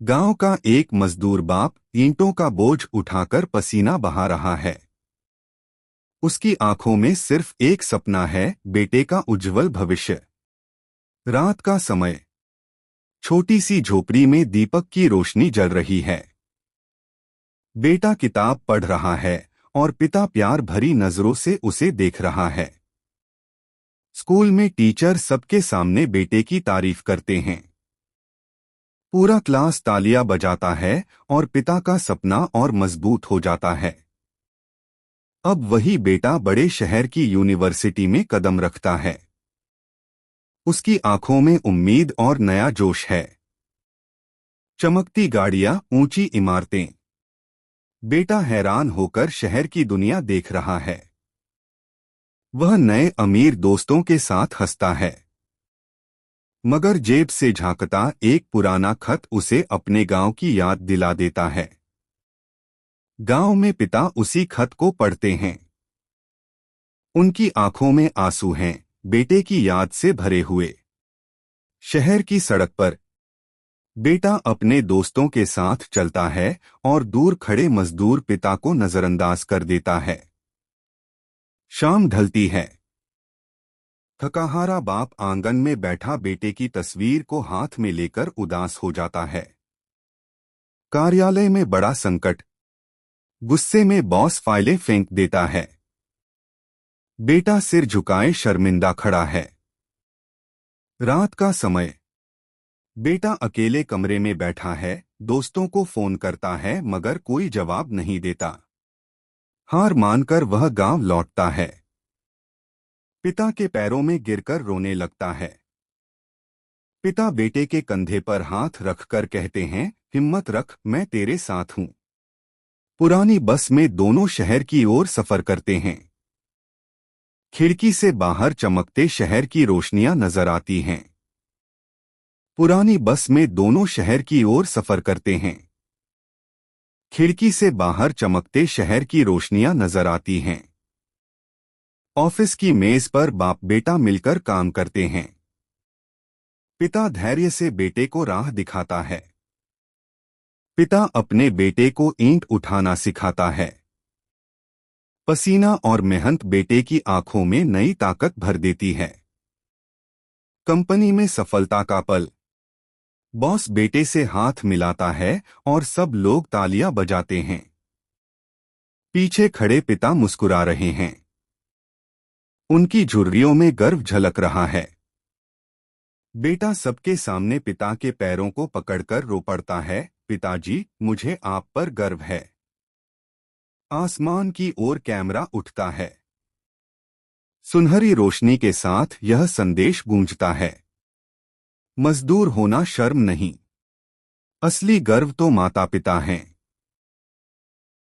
गांव का एक मजदूर बाप ईंटों का बोझ उठाकर पसीना बहा रहा है। उसकी आंखों में सिर्फ एक सपना है, बेटे का उज्जवल भविष्य। रात का समय, छोटी सी झोपड़ी में दीपक की रोशनी जल रही है। बेटा किताब पढ़ रहा है और पिता प्यार भरी नजरों से उसे देख रहा है। स्कूल में टीचर सबके सामने बेटे की तारीफ करते हैं। पूरा क्लास तालियां बजाता है और पिता का सपना और मजबूत हो जाता है। अब वही बेटा बड़े शहर की यूनिवर्सिटी में कदम रखता है। उसकी आंखों में उम्मीद और नया जोश है। चमकती गाड़ियां, ऊंची इमारतें। बेटा हैरान होकर शहर की दुनिया देख रहा है। वह नए अमीर दोस्तों के साथ हंसता है, मगर जेब से झांकता एक पुराना खत उसे अपने गांव की याद दिला देता है। गांव में पिता उसी खत को पढ़ते हैं। उनकी आंखों में आंसू हैं, बेटे की याद से भरे हुए। शहर की सड़क पर बेटा अपने दोस्तों के साथ चलता है और दूर खड़े मजदूर पिता को नजरअंदाज कर देता है। शाम ढलती है। थकाहारा बाप आंगन में बैठा बेटे की तस्वीर को हाथ में लेकर उदास हो जाता है। कार्यालय में बड़ा संकट। गुस्से में बॉस फाइलें फेंक देता है। बेटा सिर झुकाए शर्मिंदा खड़ा है। रात का समय, बेटा अकेले कमरे में बैठा है, दोस्तों को फोन करता है मगर कोई जवाब नहीं देता। हार मानकर वह गांव लौटता है। पिता के पैरों में गिरकर रोने लगता है। पिता बेटे के कंधे पर हाथ रखकर कहते हैं, हिम्मत रख, मैं तेरे साथ हूं। पुरानी बस में दोनों शहर की ओर सफर करते हैं। खिड़की से बाहर चमकते शहर की रोशनियां नजर आती हैं। पुरानी बस में दोनों शहर की ओर सफर करते हैं। खिड़की से बाहर चमकते शहर की रोशनियां नजर आती हैं। ऑफिस की मेज पर बाप बेटा मिलकर काम करते हैं। पिता धैर्य से बेटे को राह दिखाता है। पिता अपने बेटे को ईंट उठाना सिखाता है। पसीना और मेहनत बेटे की आंखों में नई ताकत भर देती है। कंपनी में सफलता का पल। बॉस बेटे से हाथ मिलाता है और सब लोग तालियां बजाते हैं। पीछे खड़े पिता मुस्कुरा रहे हैं। उनकी झुर्रियों में गर्व झलक रहा है। बेटा सबके सामने पिता के पैरों को पकड़कर रो पड़ता है, पिताजी, मुझे आप पर गर्व है। आसमान की ओर कैमरा उठता है। सुनहरी रोशनी के साथ यह संदेश गूंजता है, मजदूर होना शर्म नहीं, असली गर्व तो माता पिता हैं।